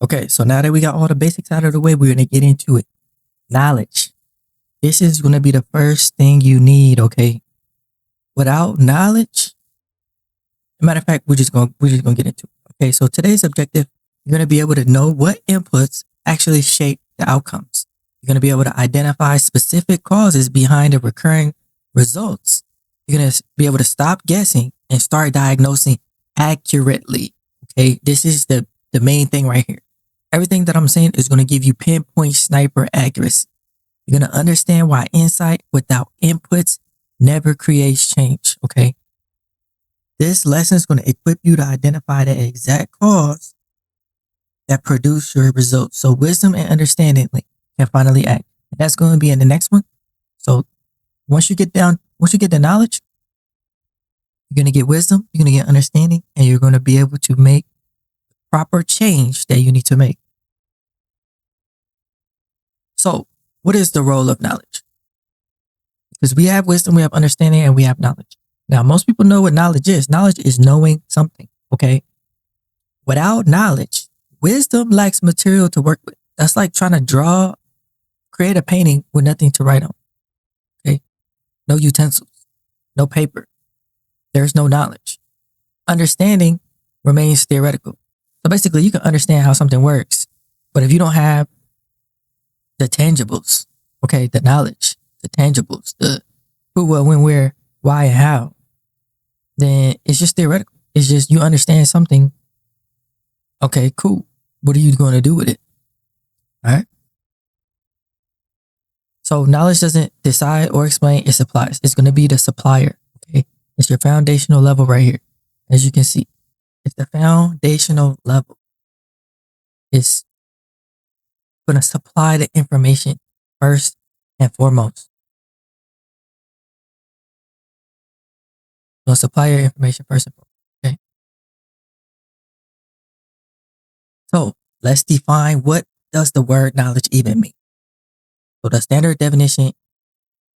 Okay, so now that we got all the basics out of the way, we're going to get into it. Knowledge. This is going to be the first thing you need, okay? Without knowledge, matter of fact, we're just gonna get into it. Okay, so today's objective, you're gonna be able to know what inputs actually shape the outcomes. You're gonna be able to identify specific causes behind the recurring results. You're gonna be able to stop guessing and start diagnosing accurately. Okay, this is the main thing right here. Everything that I'm saying is gonna give you pinpoint sniper accuracy. You're gonna understand why insight without inputs never creates change. Okay. This lesson is going to equip you to identify the exact cause that produce your results. So wisdom and understanding can finally act. And that's going to be in the next one. So once you get the knowledge, you're going to get wisdom, you're going to get understanding, and you're going to be able to make proper change that you need to make. So what is the role of knowledge? Because we have wisdom, we have understanding, and we have knowledge. Now, most people know what knowledge is. Knowledge is knowing something, okay? Without knowledge, wisdom lacks material to work with. That's like trying to create a painting with nothing to write on, okay? No utensils, no paper. There's no knowledge. Understanding remains theoretical. So basically, you can understand how something works, but if you don't have the tangibles, okay, the knowledge, the tangibles, the who, what, when, where, why, and how, then it's just theoretical. It's just you understand something. Okay, cool. What are you going to do with it? All right. So knowledge doesn't decide or explain, it supplies. It's going to be the supplier. Okay. It's your foundational level right here. As you can see, it's the foundational level. It's going to supply the information first and foremost. So supply your information first and foremost. Okay. So let's define, what does the word knowledge even mean? So the standard definition,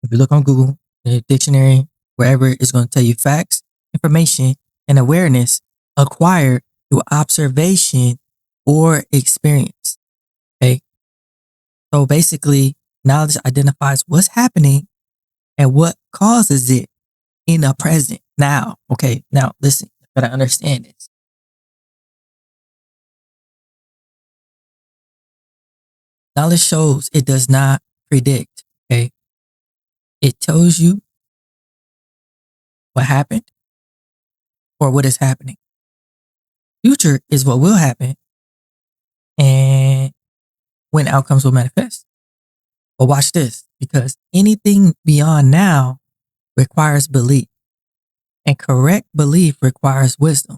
if you look on Google, the dictionary, wherever, it's going to tell you facts, information, and awareness acquired through observation or experience. Okay. So basically, knowledge identifies what's happening and what causes it in the present now. Okay. Now listen, you gotta understand this. Knowledge shows, it does not predict. Okay. It tells you what happened or what is happening. Future is what will happen and when outcomes will manifest. But watch this, because anything beyond now requires belief, and correct belief requires wisdom.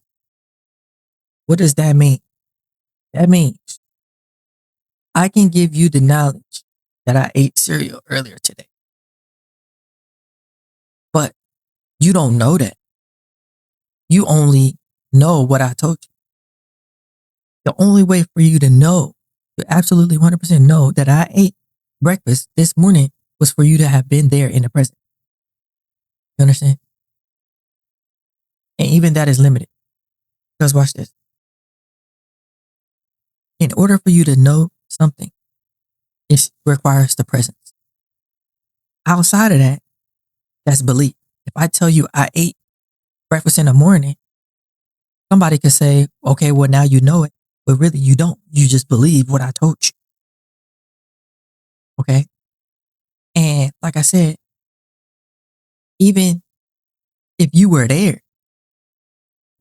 What does that mean? That means I can give you the knowledge that I ate cereal earlier today, but you don't know that. You only know what I told you. The only way for you to know, to absolutely 100% know that I ate breakfast this morning, was for you to have been there in the present. You understand? And even that is limited. Because watch this. In order for you to know something, it requires the presence. Outside of that, that's belief. If I tell you I ate breakfast in the morning, somebody could say, okay, well, now you know it, but really you don't. You just believe what I told you. Okay. And like I said, even if you were there,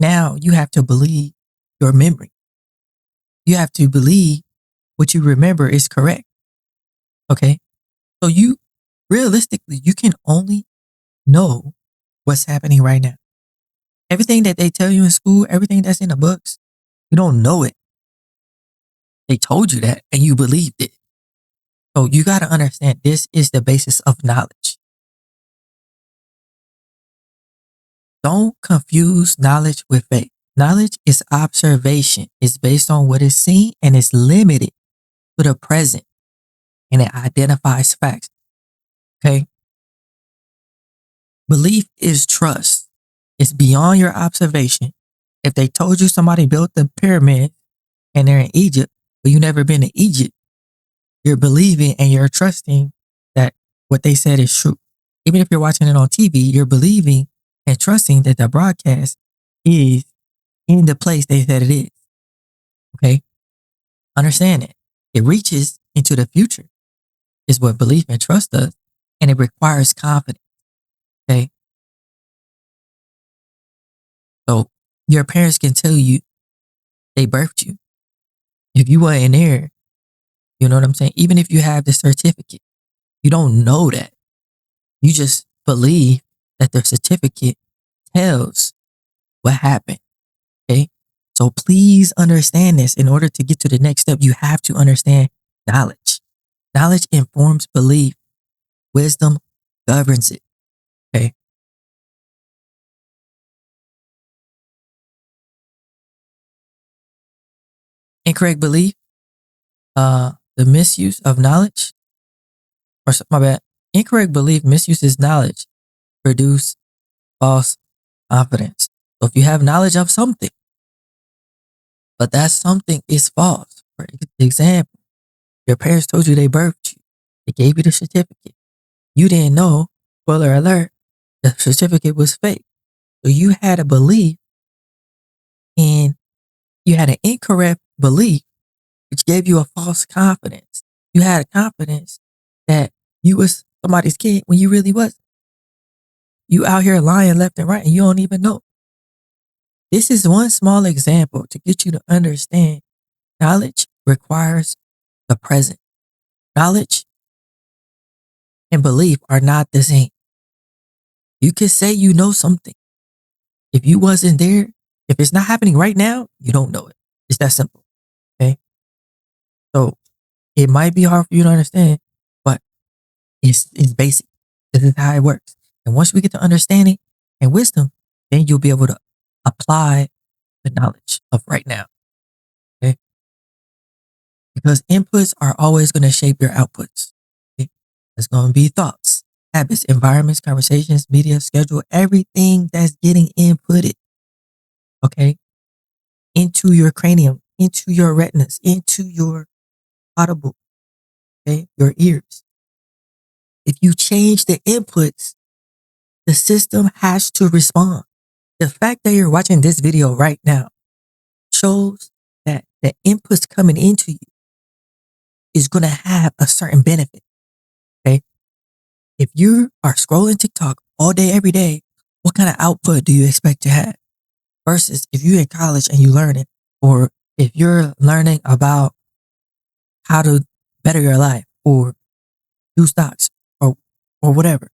now you have to believe your memory. You have to believe what you remember is correct. Okay. So realistically, you can only know what's happening right now. Everything that they tell you in school, everything that's in the books, you don't know it. They told you that and you believed it. So you got to understand, this is the basis of knowledge. Don't confuse knowledge with faith. Knowledge is observation. It's based on what is seen and it's limited to the present, and it identifies facts. Okay. Belief is trust. It's beyond your observation. If they told you somebody built the pyramid and they're in Egypt, but you never been to Egypt, you're believing and you're trusting that what they said is true. Even if you're watching it on TV, you're believing and trusting that the broadcast is in the place they said it is. Okay? Understand it. It reaches into the future, is what belief and trust does, and it requires confidence. Okay? So your parents can tell you they birthed you. If you weren't there, you know what I'm saying? Even if you have the certificate, you don't know that. You just believe that the certificate tells what happened. Okay. So please understand this. In order to get to the next step, you have to understand knowledge. Knowledge informs belief. Wisdom governs it. Okay. Incorrect belief, the misuse of knowledge, my bad. Incorrect belief misuses knowledge, produce false confidence. So if you have knowledge of something, but that something is false, for example, your parents told you they birthed you, they gave you the certificate. You didn't know, spoiler alert, the certificate was fake. So you had a belief and you had an incorrect belief, which gave you a false confidence. You had a confidence that you was somebody's kid when you really wasn't. You out here lying left and right and you don't even know. This is one small example to get you to understand knowledge requires the present. Knowledge and belief are not the same. You could say you know something. If you wasn't there, if it's not happening right now, you don't know it. It's that simple. Okay. So it might be hard for you to understand, but it's basic. This is how it works. And once we get to understanding and wisdom, then you'll be able to apply the knowledge of right now. Okay. Because inputs are always going to shape your outputs. Okay? There's going to be thoughts, habits, environments, conversations, media, schedule, everything that's getting inputted. Okay. Into your cranium, into your retinas, into your audible, okay, your ears. If you change the inputs, the system has to respond. The fact that you're watching this video right now shows that the inputs coming into you is going to have a certain benefit. Okay. If you are scrolling TikTok all day, every day, what kind of output do you expect to have? Versus if you're in college and you learn it, or if you're learning about how to better your life or do stocks or whatever.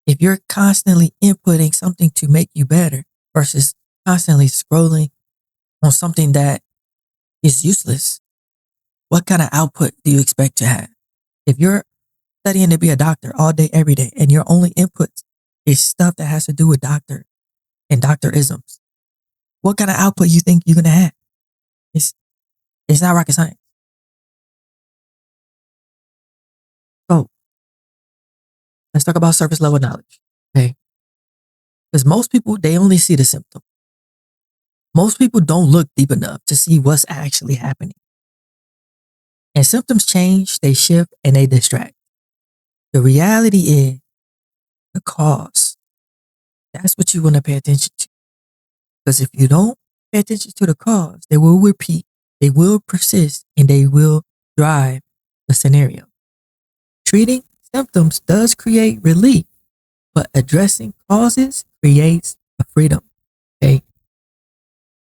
If you're constantly inputting something to make you better versus constantly scrolling on something that is useless, what kind of output do you expect to have? If you're studying to be a doctor all day, every day, and your only input is stuff that has to do with doctor and doctorisms, what kind of output you think you're going to have? It's not rocket science. So let's talk about surface level knowledge. Okay. Because most people, they only see the symptom. Most people don't look deep enough to see what's actually happening. And symptoms change, they shift, and they distract. The reality is the cause. That's what you want to pay attention to. Because if you don't pay attention to the cause, they will repeat, they will persist, and they will drive the scenario. Treating symptoms does create relief, but addressing causes creates a freedom. Okay.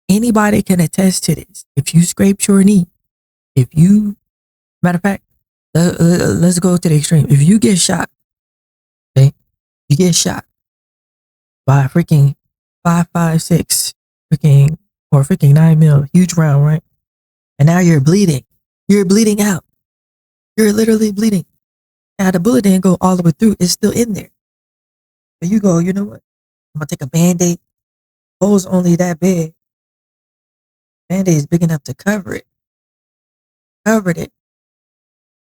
Anybody can attest to this. If you scraped your knee, if you, matter of fact, let's go to the extreme. If you get shot, okay, you get shot by a freaking 5.56, freaking, or freaking 9mm, huge round, right? And now you're bleeding. You're bleeding out. You're literally bleeding. Now the bullet didn't go all the way through. It's still in there. So you go, you know what? I'm gonna take a Band-Aid. Hole's only that big. Band-Aid is big enough to cover it. Covered it.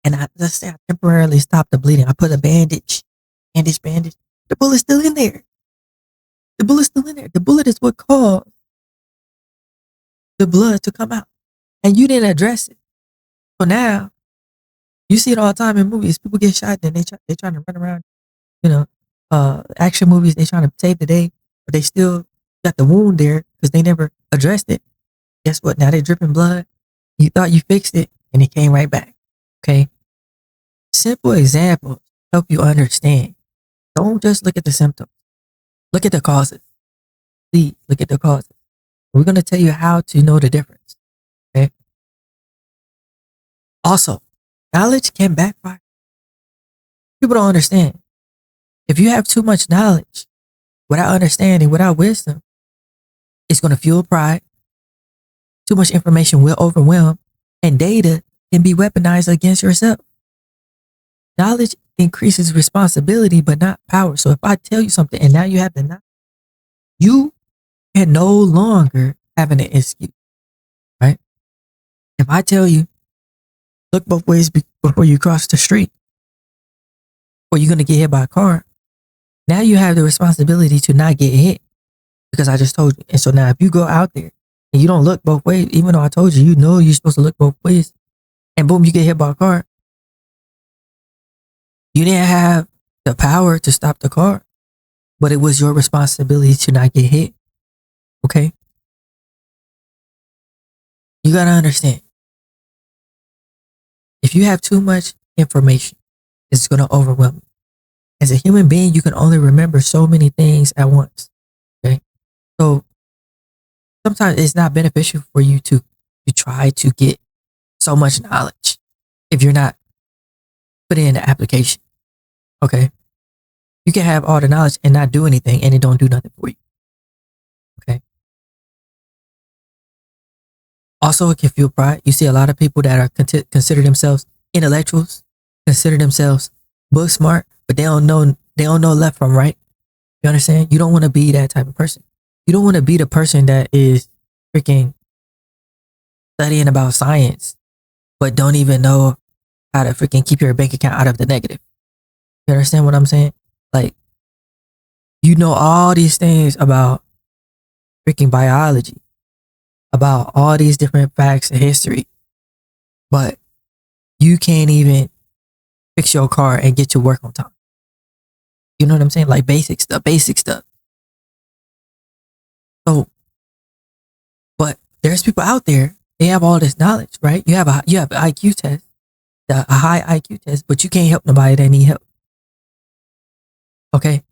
And let's say I temporarily stopped the bleeding. I put a bandage. The bullet's still in there. The bullet's still in there. The bullet is what caused the blood to come out. And you didn't address it. So now you see it all the time in movies. People get shot, then they trying to run around. You know, action movies, they trying to save the day, but they still got the wound there because they never addressed it. Guess what? Now they're dripping blood. You thought you fixed it, and it came right back. Okay. Simple examples help you understand. Don't just look at the symptoms. Look at the causes. Please look at the causes. We're going to tell you how to know the difference. Okay. Also, knowledge can backfire. People don't understand. If you have too much knowledge without understanding, without wisdom, it's going to fuel pride. Too much information will overwhelm, and data can be weaponized against yourself. Knowledge increases responsibility, but not power. So if I tell you something and now you have the knowledge, you can no longer have an excuse, right? If I tell you, look both ways before you cross the street, or you're going to get hit by a car, now you have the responsibility to not get hit because I just told you. And so now if you go out there and you don't look both ways, even though I told you, you know you're supposed to look both ways, and boom, you get hit by a car, you didn't have the power to stop the car, but it was your responsibility to not get hit. Okay? You got to understand. If you have too much information, it's going to overwhelm you. As a human being, you can only remember so many things at once. Okay? So sometimes it's not beneficial for you to try to get so much knowledge if you're not putting in the application. Okay? You can have all the knowledge and not do anything, and it don't do nothing for you. Okay? Also, it can fuel pride. You see a lot of people that are consider themselves intellectuals, consider themselves book smart, but they don't know left from right. You understand? You don't want to be that type of person. You don't want to be the person that is freaking studying about science, but don't even know how to freaking keep your bank account out of the negative. You understand what I'm saying? Like, you know all these things about freaking biology, about all these different facts of history, but you can't even fix your car and get to work on time. You know what I'm saying? Like basic stuff. So, but there's people out there, they have all this knowledge, right? You have an IQ test, a high IQ test, but you can't help nobody that need help. Okay?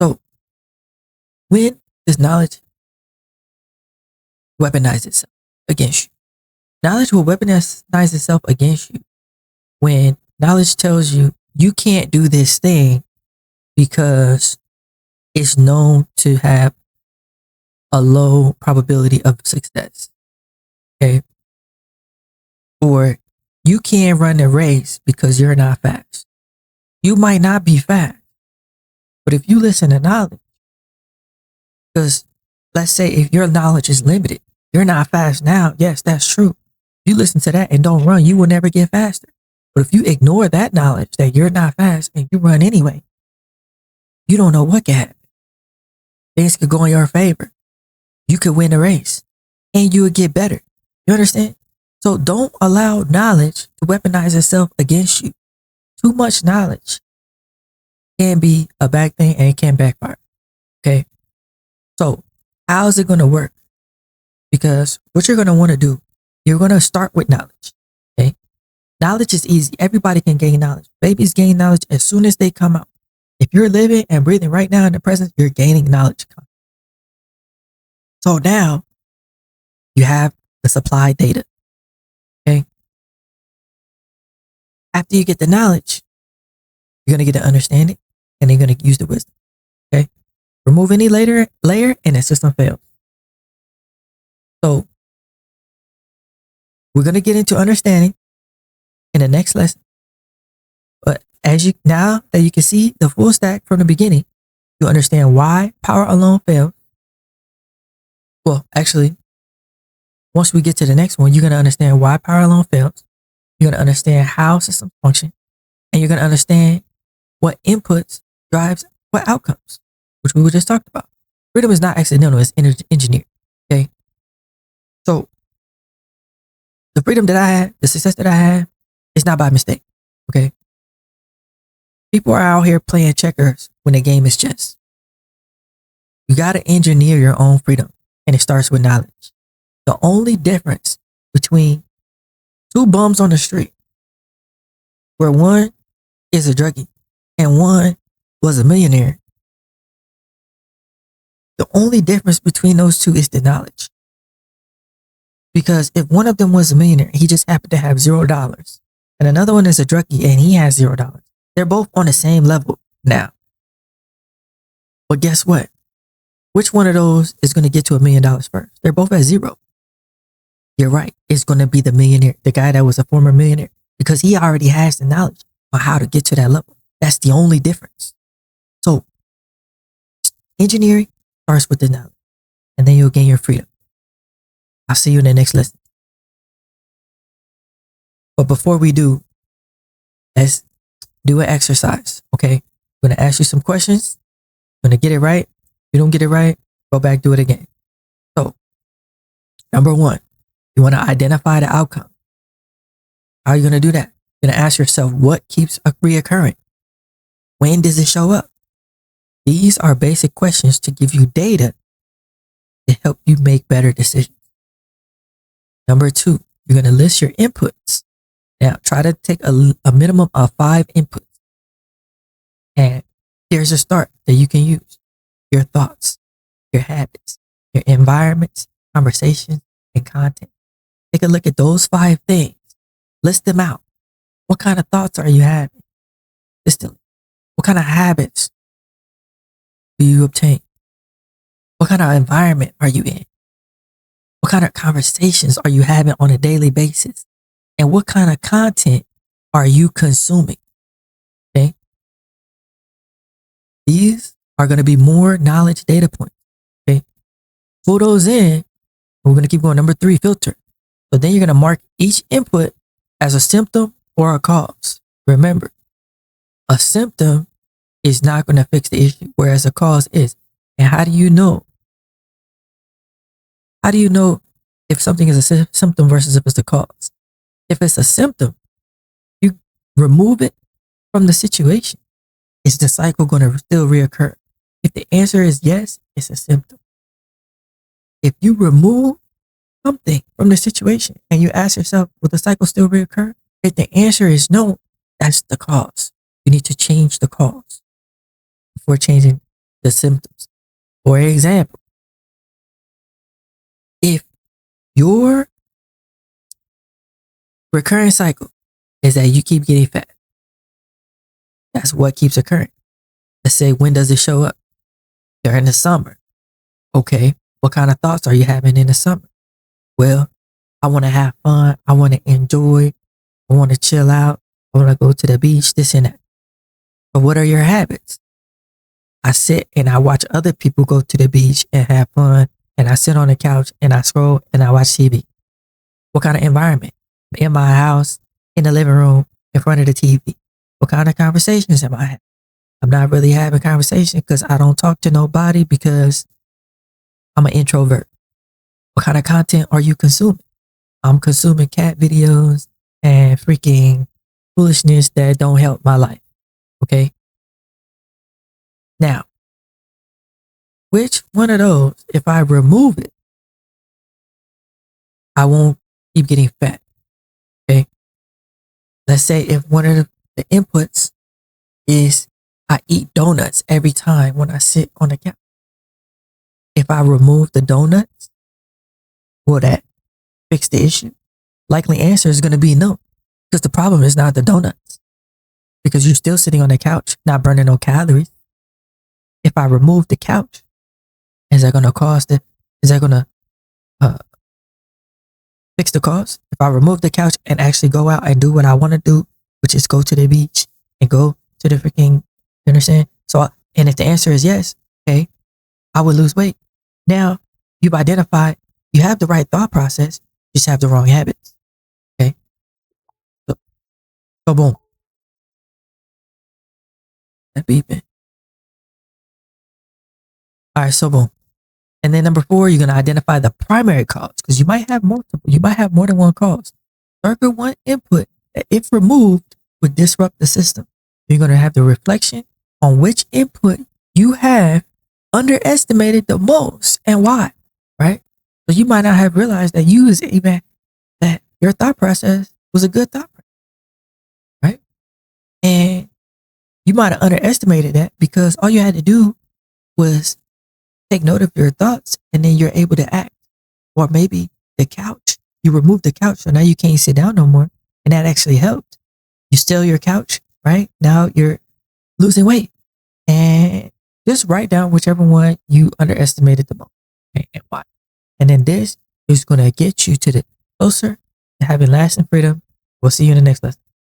So, when does knowledge weaponize itself against you? Knowledge will weaponize itself against you when knowledge tells you you can't do this thing because it's known to have a low probability of success. Okay? Or you can't run a race because you're not fast. You might not be fast, but if you listen to knowledge, because let's say if your knowledge is limited, you're not fast now. Yes, that's true. You listen to that and don't run, you will never get faster. But if you ignore that knowledge that you're not fast and you run anyway, you don't know what can happen. Things could go in your favor. You could win a race and you would get better. You understand? So don't allow knowledge to weaponize itself against you. Too much knowledge can be a bad thing and it can backfire. Okay? So how is it going to work? Because what you're going to want to do, you're going to start with knowledge. Okay? Knowledge is easy. Everybody can gain knowledge. Babies gain knowledge as soon as they come out. If you're living and breathing right now in the present, you're gaining knowledge. So now you have the supply data. Okay. After you get the knowledge, you're going to get the understanding and you're going to use the wisdom. Okay. Remove any layer and the system fails. So we're going to get into understanding in the next lesson. But now that you can see the full stack from the beginning, you understand why power alone fails. Well, actually, once we get to the next one, you're going to understand why power alone fails. You're going to understand how systems function. And you're going to understand what inputs drives what outcomes, which we were just talking about. Freedom is not accidental, it's engineered. Okay. So The freedom that I had, the success that I had, is not by mistake. Okay. People are out here playing checkers when the game is chess. You got to engineer your own freedom, and it starts with knowledge. The only difference between two bums on the street, where one is a druggie and one was a millionaire, the only difference between those two is the knowledge. Because if one of them was a millionaire, he just happened to have $0, and another one is a druggie and he has $0, they're both on the same level now. But guess what? Which one of those is going to get to $1 million first? They're both at zero. You're right. It's going to be the millionaire, the guy that was a former millionaire, because he already has the knowledge on how to get to that level. That's the only difference. So engineering starts with the knowledge, and then you'll gain your freedom. I'll see you in the next lesson. But before we do, let's do an exercise, okay? I'm going to ask you some questions. I'm going to get it right. If you don't get it right, go back, do it again. So, number one, you want to identify the outcome. How are you going to do that? You're going to ask yourself, what keeps reoccurring? When does it show up? These are basic questions to give you data to help you make better decisions. Number two, you're going to list your inputs. Now, try to take a minimum of 5 inputs. And here's a start that you can use. Your thoughts, your habits, your environments, conversations, and content. Take a look at those 5 things. List them out. What kind of thoughts are you having? What kind of habits do you obtain? What kind of environment are you in? What kind of conversations are you having on a daily basis? And what kind of content are you consuming? Okay. These are going to be more knowledge data points. Okay. Pull those in. We're going to keep going. Number 3, filter. So then you're going to mark each input as a symptom or a cause. Remember, a symptom is not going to fix the issue, whereas a cause is. And how do you know? How do you know if something is a symptom versus if it's a cause? If it's a symptom, you remove it from the situation. Is the cycle going to still reoccur? If the answer is yes, it's a symptom. If you remove something from the situation and you ask yourself, will the cycle still reoccur? If the answer is no, that's the cause. You need to change the cause before changing the symptoms. For example, if your recurring cycle is that you keep getting fat, that's what keeps occurring. Let's say, when does it show up? During the summer. Okay, what kind of thoughts are you having in the summer? Well, I want to have fun. I want to enjoy. I want to chill out. I want to go to the beach, this and that. But what are your habits? I sit and I watch other people go to the beach and have fun. And I sit on the couch and I scroll and I watch TV. What kind of environment? In my house, in the living room, in front of the TV. What kind of conversations am I having? I'm not really having conversation because I don't talk to nobody because I'm an introvert. What kind of content are you consuming? I'm consuming cat videos and freaking foolishness that don't help my life. Okay? Now, which one of those, if I remove it, I won't keep getting fat? Okay? Let's say if one of the inputs is I eat donuts every time when I sit on the couch. If I remove the donuts, will that fix the issue? Likely answer is going to be no, because the problem is not the donuts, because you're still sitting on the couch, not burning no calories. If I remove the couch, is that going to fix the cause? If I remove the couch and actually go out and do what I want to do, which is go to the beach and go to the freaking, you understand? So, and if the answer is yes, okay, I would lose weight. Now, you've identified, you have the right thought process, you just have the wrong habits. Okay? So boom. That beeping. All right, so boom. And then number 4, you're going to identify the primary cause, because you might have more than one cause. circuit one input that if removed would disrupt the system. You're going to have the reflection on which input you have underestimated the most and why, right? So you might not have realized that you was even that your thought process was a good thought process, right? And you might have underestimated that because all you had to do was take note of your thoughts and then you're able to act. Or maybe the couch, you removed the couch, so now you can't sit down no more. And that actually helped. You steal your couch, right? Now you're losing weight. And just write down whichever one you underestimated the most, okay, and why. And then this is going to get you to the closer to having lasting freedom. We'll see you in the next lesson.